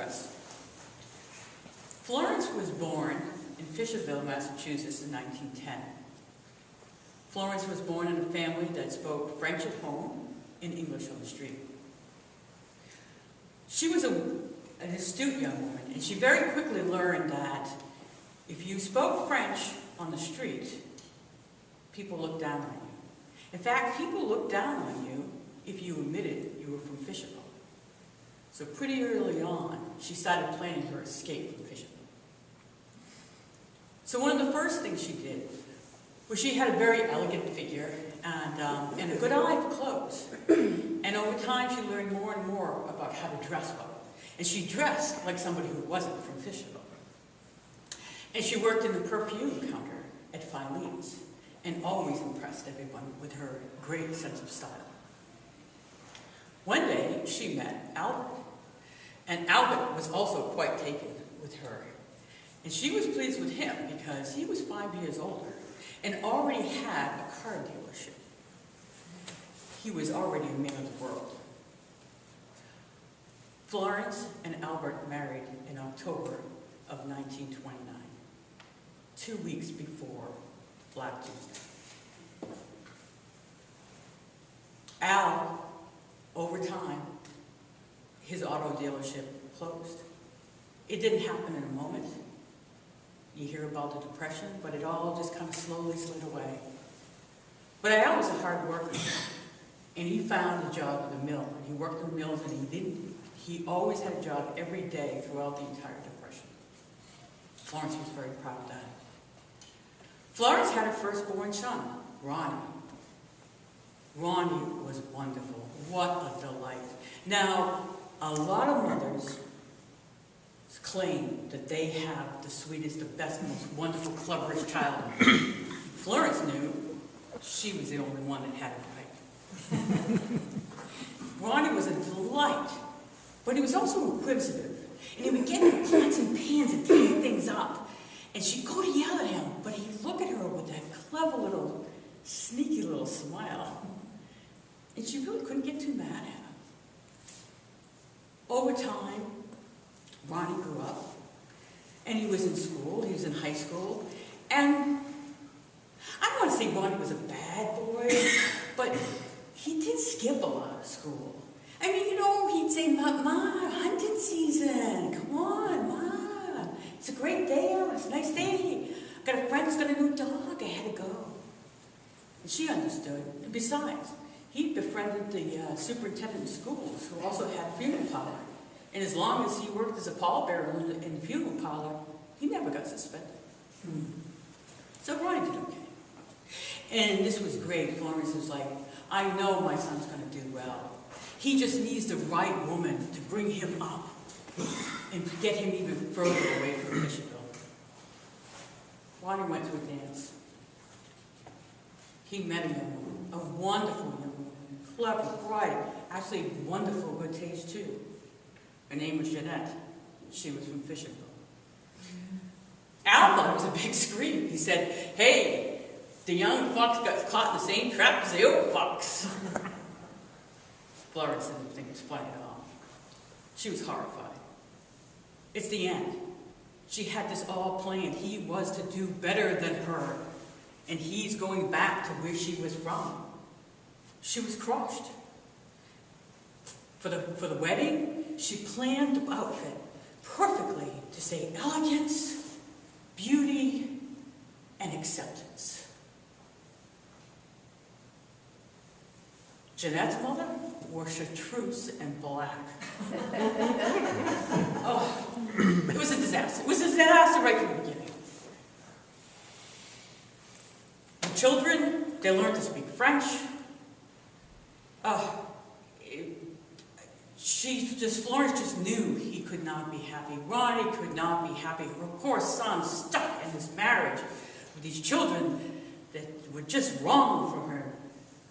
address. Florence was born in Fisherville, Massachusetts in 1910. Florence was born in a family that spoke French at home and English on the street. She was an astute young woman, and she very quickly learned that if you spoke French on the street, people looked down on you. In fact, people looked down on you if you admitted you were from Fisherville. So pretty early on, she started planning her escape from Fisherville. So one of the first things she did was she had a very elegant figure and a good eye for clothes. And over time, she learned more and more about how to dress well. And she dressed like somebody who wasn't from Fisherville. And she worked in the perfume counter at Filene's and always impressed everyone with her great sense of style. One day, she met Albert. And Albert was also quite taken with her. And she was pleased with him because he was 5 years older and already had a car dealership. He was already a man of the world. Florence and Albert married in October of 1929, 2 weeks before Black Tuesday. Al, over time, his auto dealership closed. It didn't happen in a moment. You hear about the Depression, but it all just kind of slowly slid away. But Al was a hard worker, and he found a job at the mill. And he worked in the mills, and he always had a job every day throughout the entire Depression. Florence was very proud of that. Florence had her firstborn son, Ronnie. Ronnie was wonderful. What a delight. Now, a lot of mothers claim that they have the sweetest, the best, most wonderful, cleverest child. Florence knew she was the only one that had it right. Ronnie was a delight, but he was also inquisitive. And he would get in pots and pans and clean things up. And she'd go to yell at him, but he'd look at her with that clever little, sneaky little smile. And she really couldn't get too mad at him. Over time, Ronnie grew up, and he was in school, he was in high school, and I don't want to say Ronnie was a bad boy, but he did skip a lot of school. I mean, you know, he'd say, Ma, hunting season, come on, Ma, it's a great day out, it's a nice day, I got a friend who's got a new dog, I had to go. And she understood, and besides, he befriended the superintendent of schools, who also had a funeral parlor. And as long as he worked as a pallbearer in the funeral parlor, he never got suspended. So Ronnie did okay. And this was great. Florence was like, I know my son's going to do well. He just needs the right woman to bring him up and to get him even further away from Fisherville. Ronnie went to a dance. He met a young woman, a wonderful young woman, clever, bright, actually wonderful, good taste too. Her name was Jeanette. She was from Fisherville. Al thought it was a big scream. He said, hey, the young fox got caught in the same trap as the old fox. Florence didn't think it was funny at all. She was horrified. It's the end. She had this all planned. He was to do better than her. And he's going back to where she was from. She was crushed. For the wedding, she planned the outfit perfectly to say elegance, beauty, and acceptance. Jeanette's mother wore chartreuse and black. Oh, it was a disaster. It was a disaster right from the beginning. The children, they learned to speak French. Florence just knew he could not be happy. Ronnie could not be happy. Her poor son stuck in this marriage with these children that were just wrong for her.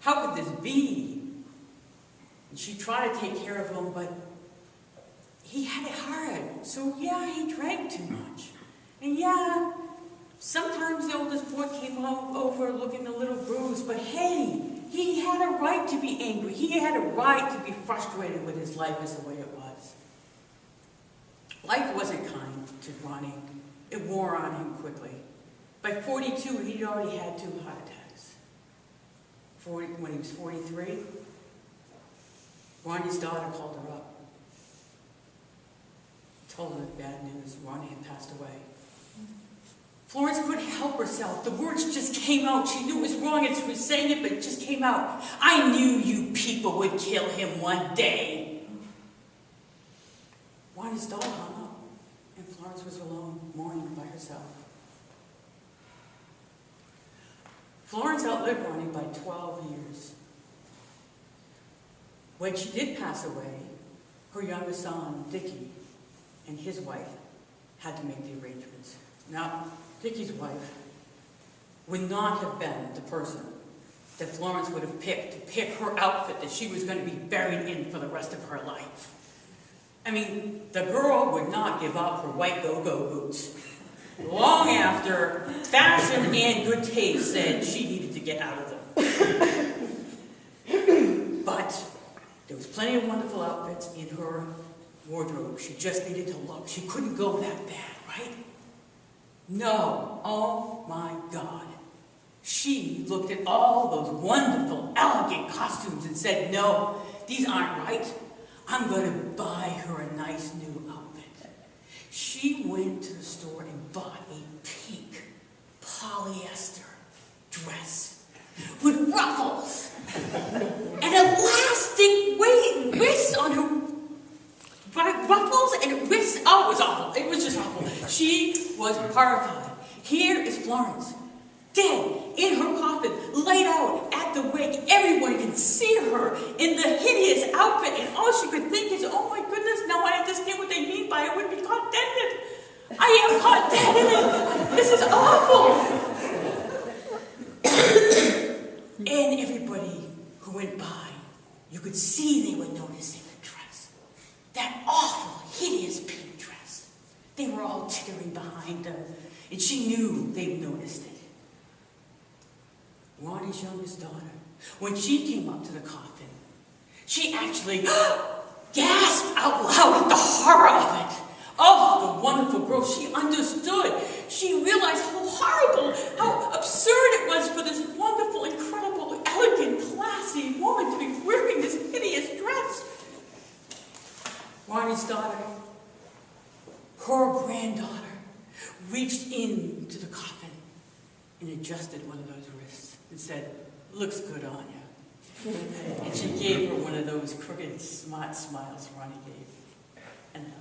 How could this be? And she tried to take care of him, but he had it hard. So yeah, he drank too much. And yeah, sometimes the oldest boy came over looking a little bruised, but hey, he had a right to be angry. He had a right to be frustrated with his life as the way it was. Life wasn't kind to Ronnie. It wore on him quickly. By 42, he'd already had 2 heart attacks. When he was 43, Ronnie's daughter called her up. Told her the bad news. Ronnie had passed away. Florence couldn't help herself. The words just came out. She knew it was wrong and she was saying it, but it just came out. I knew you people would kill him one day. Ronnie's daughter hung up, and Florence was alone, mourning by herself. Florence outlived Ronnie by 12 years. When she did pass away, her youngest son, Dickie, and his wife had to make the arrangements. Now, Dickie's wife would not have been the person that Florence would have picked to pick her outfit that she was going to be buried in for the rest of her life. I mean, the girl would not give up her white go-go boots long after fashion and good taste said she needed to get out of them. But there was plenty of wonderful outfits in her wardrobe. She just needed to look. She couldn't go that bad, right? No. Oh my God. She looked at all those wonderful, elegant costumes and said, no, these aren't right. I'm going to buy her a nice new outfit. She went to the store and bought a pink polyester dress with ruffles and elastic wrists on her ruffles and wrists. Oh, it was awful. It was just awful. She was horrified. Here is Florence, dead in her coffin, laid out at the wake. Everyone can see her in the hideous outfit, and all she could think is, oh my goodness, now I understand what they mean by I would be caught dead in it. I am caught dead in it. This is awful. And everybody who went by, you could see they were noticing the dress. That awful, hideous pink dress. They were all tittering behind her, and she knew they noticed it. Ronnie's youngest daughter, when she came up to the coffin, she actually gasped out loud at the horror of it. Oh, the wonderful girl, she understood. She realized how horrible, how absurd it was for this wonderful, incredible, elegant, classy woman to be wearing this hideous dress. Ronnie's daughter, her granddaughter, reached into the coffin and adjusted one of those wrists and said, looks good on you. And she gave her one of those crooked, smart smiles Ronnie gave and left.